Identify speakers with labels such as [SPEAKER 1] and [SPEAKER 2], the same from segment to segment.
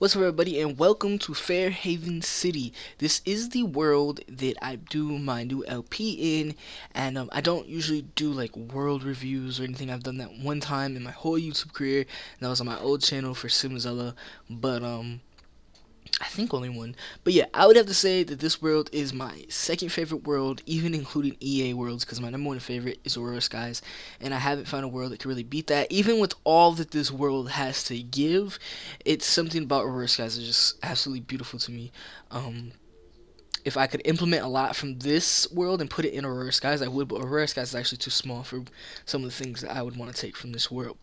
[SPEAKER 1] What's up, everybody, and welcome to Fairhaven City. This is the world that I do my new LP in, and I don't usually do like world reviews or anything. I've done that one time in my whole YouTube career, and that was on my old channel for MsftJae, but I think only one. But yeah, I would have to say that this world is my second favorite world, even including EA worlds, because my number one favorite is Aurora Skies, and I haven't found a world that can really beat that. Even with all that this world has to give, it's something about Aurora Skies is just absolutely beautiful to me. If I could implement a lot from this world and put it in Aurora Skies, I would, but Aurora Skies is actually too small for some of the things that I would want to take from this world.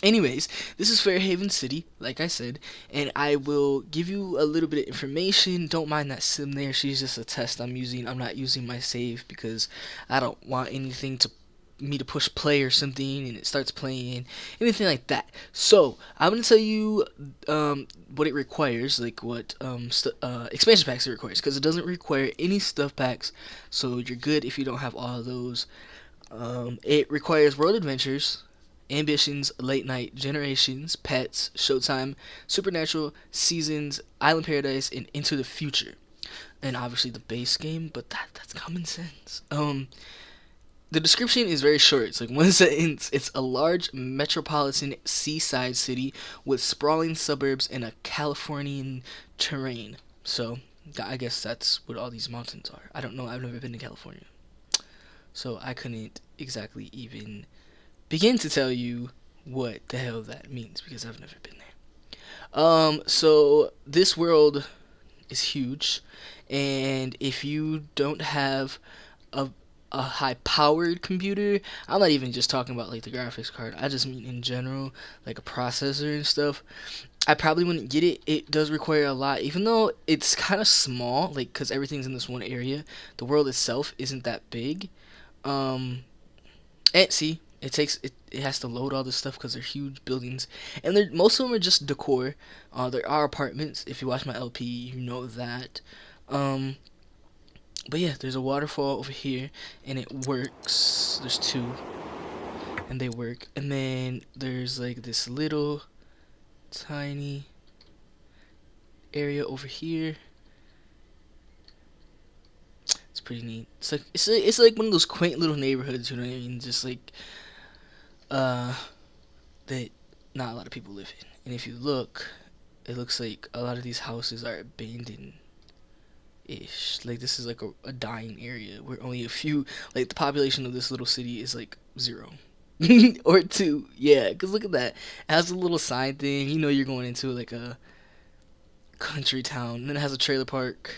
[SPEAKER 1] Anyways, this is Fairhaven City, like I said, and I will give you a little bit of information. Don't mind that sim there. She's just a test I'm using. I'm not using my save because I don't want anything to me to push play or something and it starts playing, anything like that. So I'm gonna tell you what it requires, like what expansion packs it requires, because it doesn't require any stuff packs, so you're good if you don't have all of those. It requires world adventures, ambitions, late night, generations, pets, showtime, supernatural, seasons, island paradise, and into the future. And obviously the base game, but that's common sense. The description is very short. It's like one sentence. It's a large metropolitan seaside city with sprawling suburbs and a Californian terrain. So I guess that's what all these mountains are. I don't know. I've never been to California, so I couldn't exactly even begin to tell you what the hell that means because I've never been there. So this world is huge, and if you don't have a high powered computer, I'm not even just talking about like the graphics card, I just mean in general, like a processor and stuff, I probably wouldn't get it. It does require a lot, even though it's kind of small, like because everything's in this one area. The world itself isn't that big. And see, it has to load all this stuff because they're huge buildings, and most of them are just decor. There are apartments. If you watch my LP, you know that. Um, but yeah, there's a waterfall over here, and it works. There's two, and they work. And then there's like this little tiny area over here. It's pretty neat. It's like one of those quaint little neighborhoods, you know what I mean? Just like uh that not a lot of people live in. And if you look, it looks like a lot of these houses are abandoned ish. Like this is like a dying area where only a few, like the population of this little city is like zero. Or two. Yeah, because look at that. It has a little sign thing. You know you're going into like a country town. And then it has a trailer park.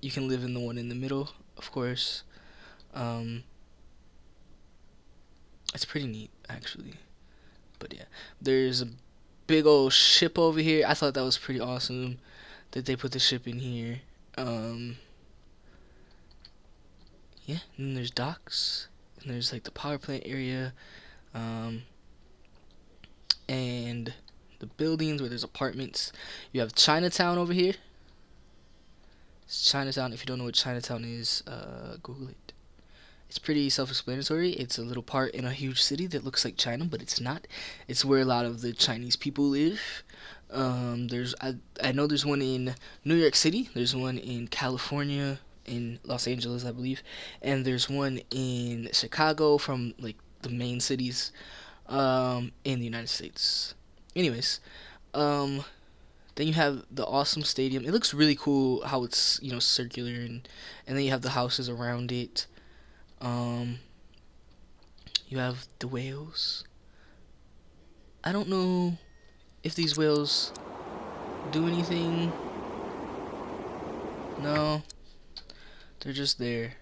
[SPEAKER 1] You can live in the one in the middle, of course. Um, it's pretty neat, actually. But yeah, there's a big old ship over here. I thought that was pretty awesome that they put the ship in here. Um, yeah, and then there's docks, and there's like the power plant area, um, and the buildings where there's apartments. You have Chinatown over here. It's Chinatown. If you don't know what Chinatown is, Google it. It's pretty self-explanatory. It's a little part in a huge city that looks like China, but it's not. It's where a lot of the Chinese people live. I know there's one in New York City. There's one in California, in Los Angeles, I believe, and there's one in Chicago, from like the main cities in the United States. Anyways, um, then you have the awesome stadium. It looks really cool how it's circular, and then you have the houses around it. Um, you have the whales. I don't know if these whales do anything. No, they're just there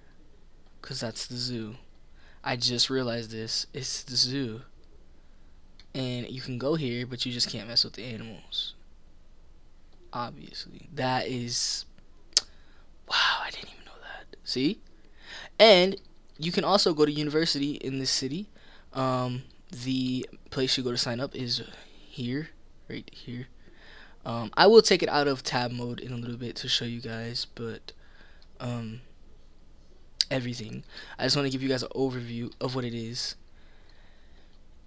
[SPEAKER 1] because that's the zoo. I just realized this. It's the zoo. And you can go here, but you just can't mess with the animals. Obviously. That is... Wow, I didn't even know that. See? And you can also go to university in this city. The place you go to sign up is here, right here. I will take it out of tab mode in a little bit to show you guys, but everything. I just want to give you guys an overview of what it is.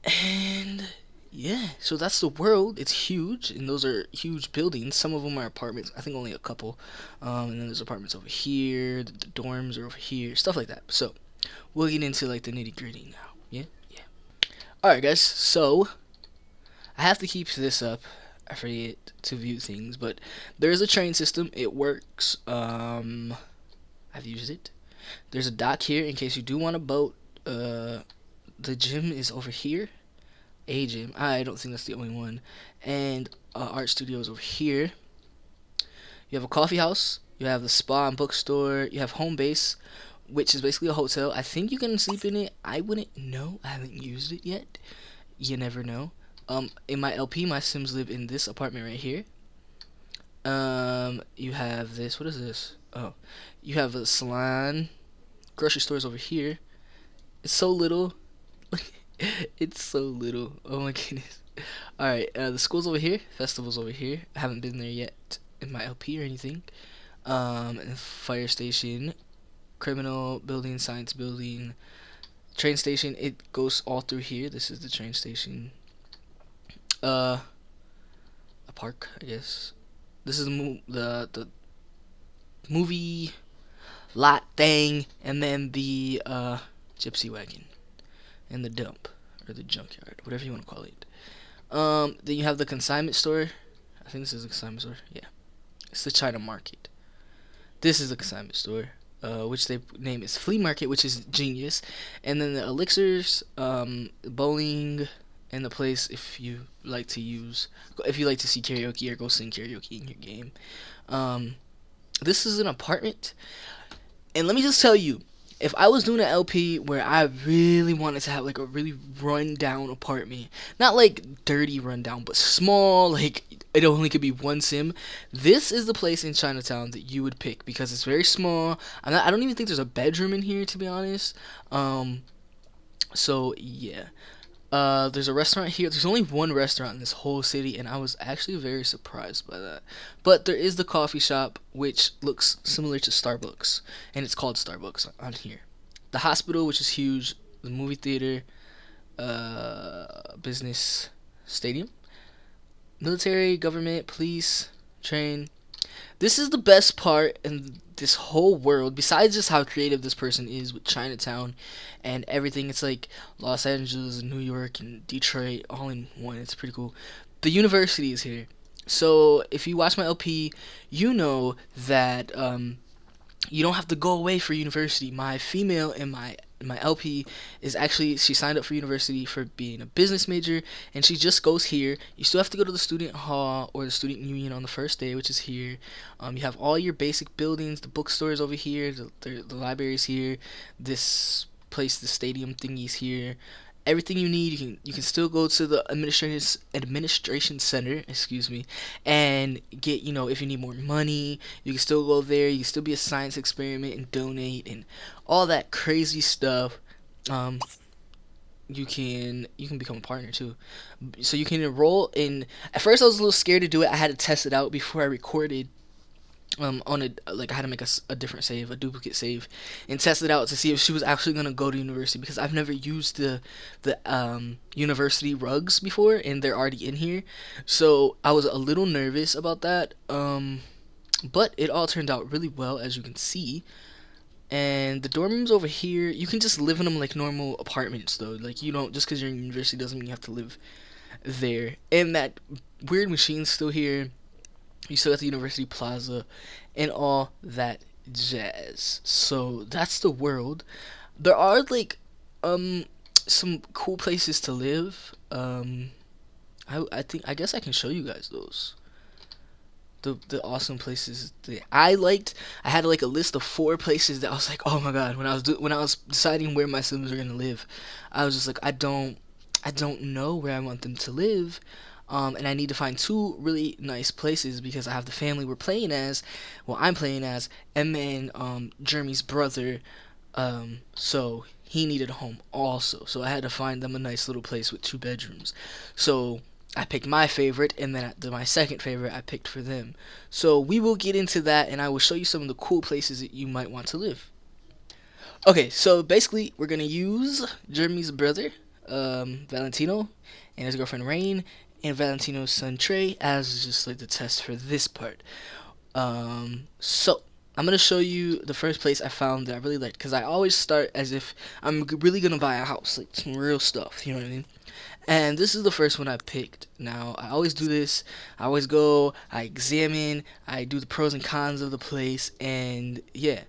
[SPEAKER 1] And yeah, so that's the world. It's huge, and those are huge buildings. Some of them are apartments. I think only a couple. And then there's apartments over here. The dorms are over here. Stuff like that. So we'll get into like the nitty gritty now. Yeah, yeah. All right, guys. So I have to keep this up. I forget to view things, but there's a train system. It works. I've used it. There's a dock here in case you do want a boat. The gym is over here. A gym. I don't think that's the only one. And art studios over here. You have a coffee house. You have the spa and bookstore. You have home base, which is basically a hotel. I think you can sleep in it. I wouldn't know. I haven't used it yet. You never know. In my LP, my Sims live in this apartment right here. You have this. What is this? Oh, you have a salon. Grocery stores over here. It's so little. It's so little. Oh my goodness. Alright, the school's over here. Festival's over here. I haven't been there yet in my LP or anything. And fire station, criminal building, science building, train station. It goes all through here. This is the train station. A park, I guess. This is the movie lot thing, and then the gypsy wagon, and the dump or the junkyard, whatever you want to call it. Then you have the consignment store. I think this is the consignment store. Yeah, it's the China market. This is the consignment store, which they name is flea market, which is genius. And then the elixirs, bowling, and the place if you like to see karaoke or go sing karaoke in your game. This is an apartment, and let me just tell you, if I was doing an LP where I really wanted to have like a really rundown apartment, not like dirty rundown, but small, like it only could be one sim, this is the place in Chinatown that you would pick because it's very small. I don't even think there's a bedroom in here, to be honest. So yeah. There's a restaurant here. There's only one restaurant in this whole city, and I was actually very surprised by that. But there is the coffee shop, which looks similar to Starbucks, and it's called Starbucks on here. The hospital, which is huge. The movie theater, business, stadium, military, government, police, train. This is the best part in this whole world, besides just how creative this person is with Chinatown and everything. It's like Los Angeles and New York and Detroit all in one. It's pretty cool. The university is here. So if you watch my LP, you know that you don't have to go away for university. My female in my LP is actually, she signed up for university for being a business major, and she just goes here. You still have to go to the student hall or the student union on the first day, which is here. You have all your basic buildings. The bookstore is over here. The library is here. This place, the stadium thingy's here. Everything you need, you can still go to the administration center, and get, if you need more money, you can still go there. You can still be a science experiment and donate and all that crazy stuff. You can become a partner too, so you can enroll in. At first, I was a little scared to do it. I had to test it out before I recorded. I had to make a different save, a duplicate save, and test it out to see if she was actually gonna go to university, because I've never used the university rugs before, and they're already in here, so I was a little nervous about that. But it all turned out really well, as you can see. And the dorm rooms over here, you can just live in them like normal apartments, though. Like, you don't, just because you're in university doesn't mean you have to live there. And that weird machine's still here. You still got the University Plaza and all that jazz. So that's the world. There are like some cool places to live. I guess I can show you guys those. The awesome places that I liked. I had like a list of 4 places that I was like, oh my god, when I was deciding where my Sims were gonna live, I was just like, I don't know where I want them to live. And I need to find 2 really nice places because I have the family I'm playing as, and then Jeremy's brother, so he needed a home also. So I had to find them a nice little place with 2 bedrooms. So I picked my favorite, and then my second favorite I picked for them. So we will get into that, and I will show you some of the cool places that you might want to live. Okay, so basically we're gonna use Jeremy's brother. Valentino and his girlfriend Rain, and Valentino's son Trey as just like the test for this part. So I'm gonna show you the first place I found that I really liked, because I always start as if I'm really gonna buy a house, like some real stuff. You know what I mean? And this is the first one I picked. Now, I always do this. I always go, I examine, I do the pros and cons of the place, and yeah.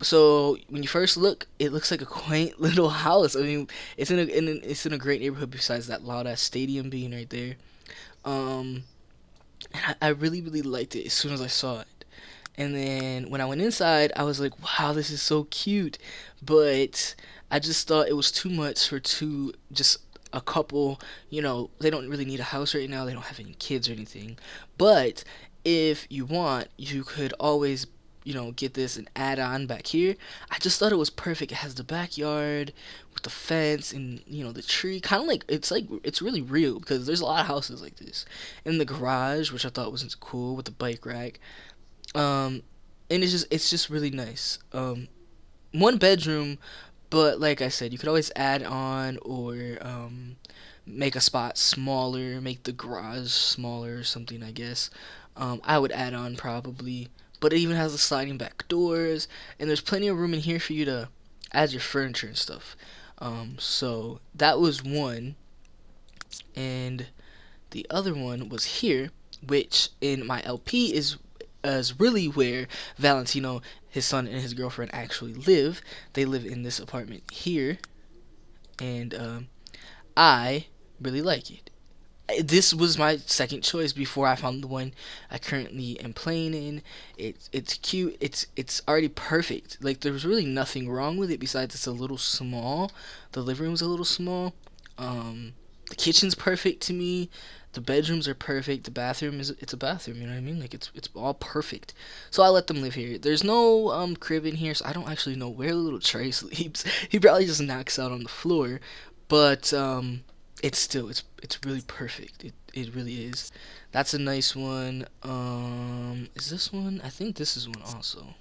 [SPEAKER 1] So when you first look, it looks like a quaint little house. I mean, it's in a great neighborhood besides that loud ass stadium being right there. Um, and I really really liked it as soon as I saw it. And then when I went inside, I was like, wow, this is so cute. But I just thought it was too much for just a couple. They don't really need a house right now. They don't have any kids or anything. But if you want, you could always, get this and add on back here. I just thought it was perfect. It has the backyard with the fence and, the tree. Kind of like, it's really real because there's a lot of houses like this. And the garage, which I thought was cool with the bike rack. um and it's just really nice. One bedroom, but like I said, you could always add on or make a spot smaller, make the garage smaller or something, I guess. I would add on probably, but it even has the sliding back doors, and there's plenty of room in here for you to add your furniture and stuff. So that was one, and the other one was here, which in my LP is really where Valentino, his son, and his girlfriend actually live. They live in this apartment here, and I really like it. This was my second choice before I found the one I currently am playing in. It's cute. It's already perfect. Like, there's really nothing wrong with it besides it's a little small. The living room's a little small. The kitchen's perfect to me. The bedrooms are perfect. The bathroom it's a bathroom. You know what I mean? Like, it's all perfect. So I let them live here. There's no crib in here, so I don't actually know where little Trey sleeps. He probably just knocks out on the floor, but it's really perfect. It really is. That's a nice one. Is this one? I think this is one also.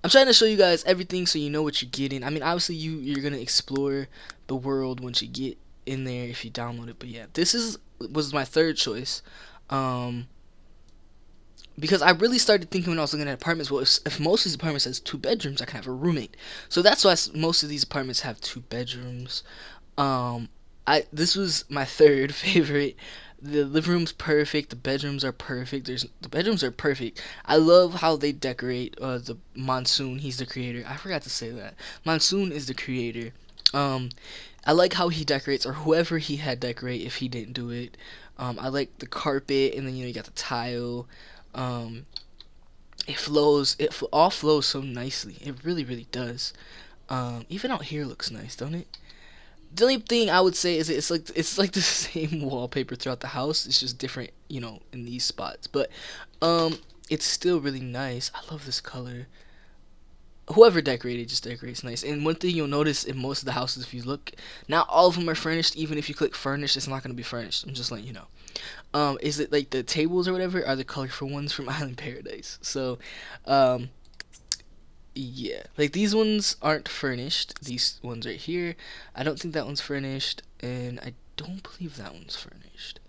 [SPEAKER 1] I'm trying to show you guys everything so you know what you're getting. I mean, obviously you're gonna explore the world once you get in there if you download it. But yeah, was my third choice. Um, because I really started thinking when I was looking at apartments, well, if most of these apartments has two bedrooms, I can have a roommate. So that's why most of these apartments have two bedrooms. Um, this was my third favorite. The living room's perfect. The bedrooms are perfect. The bedrooms are perfect. I love how they decorate. The Monsoon, he's the creator. I forgot to say that. Monsoon is the creator. Um, I like how he decorates, or whoever he had decorate if he didn't do it. I like the carpet, and then you got the tile. Um, it flows. All flows so nicely. It really, really does. Even out here looks nice, don't it? The only thing I would say is it's like the same wallpaper throughout the house. It's just different, in these spots. But it's still really nice. I love this color. Whoever decorated just decorates nice. And one thing you'll notice in most of the houses, if you look, not all of them are furnished. Even if you click furnished, it's not gonna be furnished. I'm just letting you know. Is it like the tables or whatever are the colorful ones from Island Paradise? So, um, yeah, like these ones aren't furnished. These ones right here, I don't think that one's furnished, and I don't believe that one's furnished.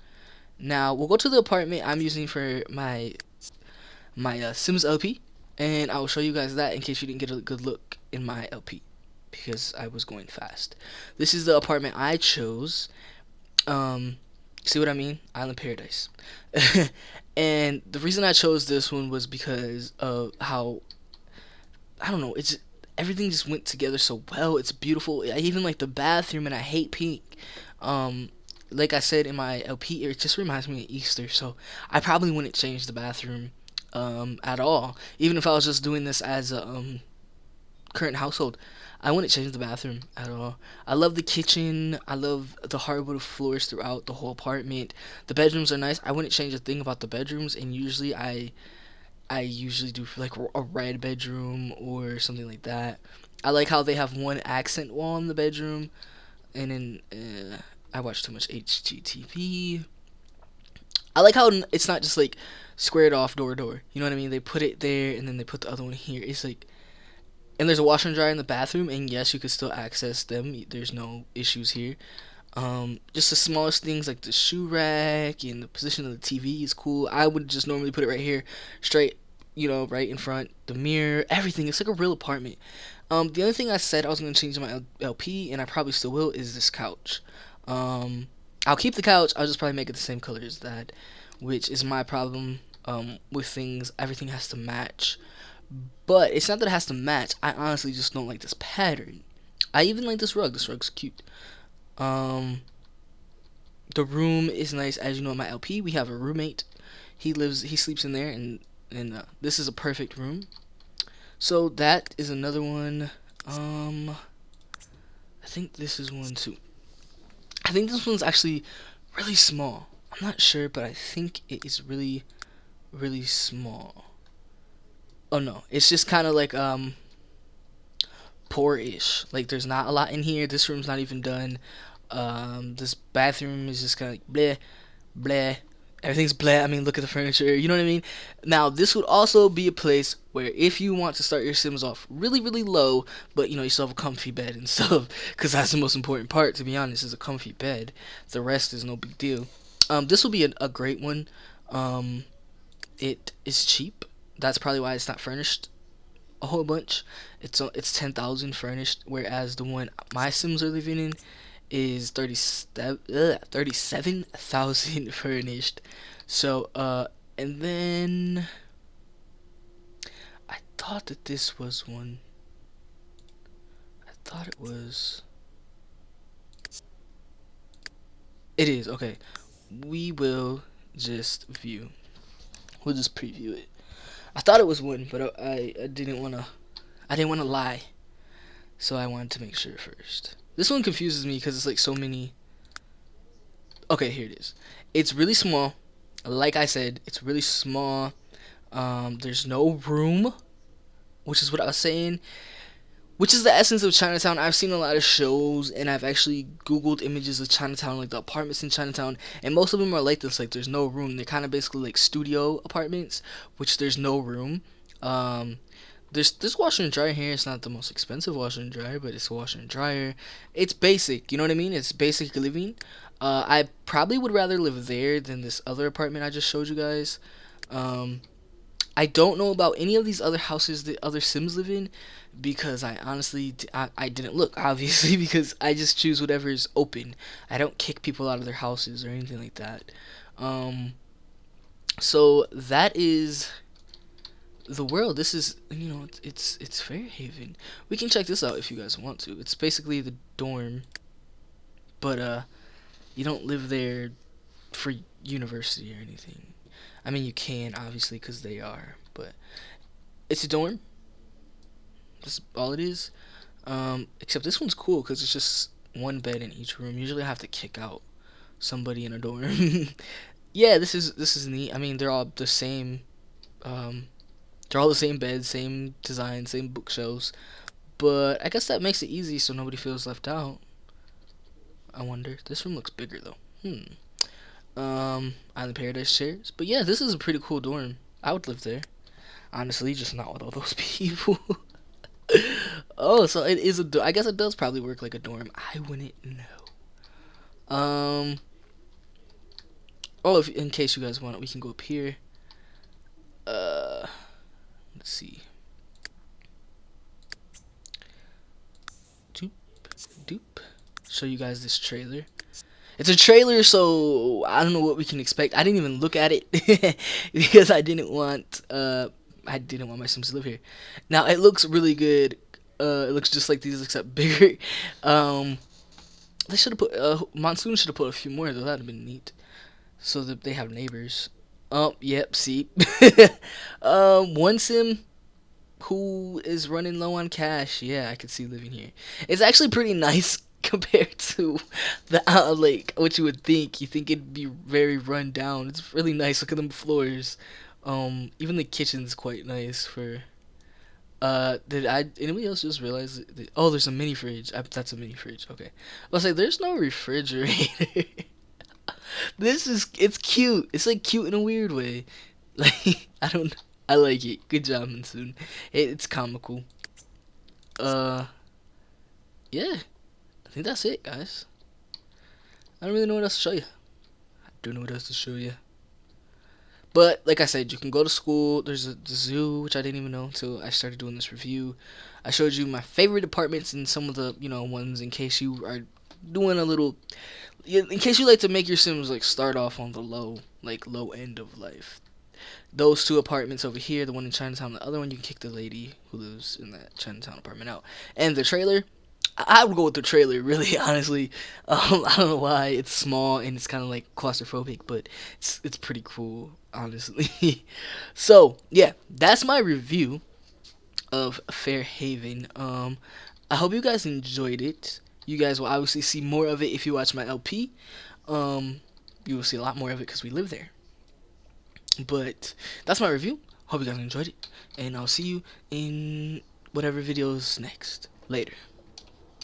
[SPEAKER 1] Now we'll go to the apartment I'm using for my Sims LP, and I will show you guys that in case you didn't get a good look in my LP because I was going fast. This is the apartment I chose. See what I mean? Island Paradise. And the reason I chose this one was because of how, I don't know, everything just went together so well. It's beautiful. I even like the bathroom, and I hate pink. Um, like I said in my LP, it just reminds me of Easter, so I probably wouldn't change the bathroom at all. Even if I was just doing this as a current household, I wouldn't change the bathroom at all. I love the kitchen. I love the hardwood floors throughout the whole apartment. The bedrooms are nice. I wouldn't change a thing about the bedrooms, and usually I usually do for like a red bedroom or something like that. I like how they have one accent wall in the bedroom, and then I watch too much HGTV. I like how it's not just like squared off door to door. You know what I mean? They put it there and then they put the other one here. It's like And there's a washer and dryer in the bathroom, and yes, you can still access them. There's no issues here. Just the smallest things like the shoe rack and the position of the TV is cool. I would just normally put it right here, straight, right in front. The mirror, everything. It's like a real apartment. The other thing I said I was gonna change my LP, and I probably still will, is this couch. I'll keep the couch. I'll just probably make it the same color as that, which is my problem. With things, everything has to match. But it's not that it has to match. I honestly just don't like this pattern. I even like this rug. This rug's cute. Um, the room is nice. As you know, in my LP, we have a roommate. He sleeps in there, and this is a perfect room. So that is another one. I think this is one too. I think this one's actually really small. I'm not sure, but I think it is really, really small. Oh no, it's just kind of like poor-ish. Like there's not a lot in here. This room's not even done. This bathroom is just kind of like bleh, bleh. Everything's bleh. I mean, look at the furniture. You know what I mean? Now, this would also be a place where if you want to start your Sims off really, really low, but you still have a comfy bed and stuff, because that's the most important part, to be honest, is a comfy bed. The rest is no big deal. This will be a great one. It is cheap. That's probably why it's not furnished a whole bunch. It's 10,000 furnished, whereas the one my Sims are living in is 37,000 furnished. So and then I thought that this was one. I thought it was. It is okay. We will just view. We'll just preview it. I thought it was one, but I didn't wanna. I didn't wanna lie, so I wanted to make sure first. This one confuses me because it's like so many. Okay, here it is. It's really small. Like I said, it's really small. There's no room, which is what I was saying. Which is the essence of Chinatown. I've seen a lot of shows, and I've actually Googled images of Chinatown, like the apartments in Chinatown, and most of them are like this. Like there's no room. They're kind of basically like studio apartments, which there's no room. There's this washer and dryer here. It's not the most expensive washer and dryer, but it's a washer and dryer. It's basic, you know what I mean? It's basic living. I probably would rather live there than this other apartment I just showed you guys. I don't know about any of these other houses that other Sims live in, because I honestly I didn't look, obviously, because I just choose whatever is open. I don't kick people out of their houses or anything like that. So that is the world. This is, it's Fairhaven. We can check this out if you guys want to. It's basically the dorm, but you don't live there for university or anything. I mean, you can obviously because they are, but it's a dorm. That's all it is. Except this one's cool because it's just one bed in each room. Usually I have to kick out somebody in a dorm. Yeah, this is neat. I mean, they're all the same. They're all the same bed, same design, same bookshelves. But I guess that makes it easy so nobody feels left out. I wonder. This room looks bigger though. Island Paradise chairs. But yeah, this is a pretty cool dorm. I would live there. Honestly, just not with all those people. Oh, so it is I guess it does probably work like a dorm. I wouldn't know. Oh, in case you guys want it, we can go up here. Let's see. Doop, doop. Show you guys this trailer. It's a trailer, so I don't know what we can expect. I didn't even look at it because I didn't want my Sims to live here. Now it looks really good. It looks just like these except bigger. They should have put Monsoon should have put a few more though. That'd have been neat. So that they have neighbors. Oh, yep. See, one Sim who is running low on cash. Yeah, I could see living here. It's actually pretty nice compared to the like what you would think. You think it'd be very run down. It's really nice. Look at them floors. Even the kitchen's quite nice for. Did anybody else just realize that, oh, there's a mini fridge. That's a mini fridge. Okay, I was like, there's no refrigerator. It's cute. It's like cute in a weird way. Like I like it. Good job, Monsoon. It's comical. Yeah, I think that's it, guys. I don't really know what else to show you. I don't know what else to show you. But like I said, you can go to school. There's a zoo, which I didn't even know until I started doing this review. I showed you my favorite apartments and some of the ones in case you are doing a little, in case you like to make your Sims like start off on the low end of life. Those two apartments over here, the one in Chinatown, the other one, you can kick the lady who lives in that Chinatown apartment out. And the trailer, I would go with the trailer, really, honestly. I don't know why. It's small and it's kind of like claustrophobic, but it's pretty cool, honestly. So yeah, that's my review of Fairhaven. I hope you guys enjoyed it. You guys will obviously see more of it if you watch my LP. You will see a lot more of it because we live there. But that's my review. Hope you guys enjoyed it, and I'll see you in whatever videos next. Later.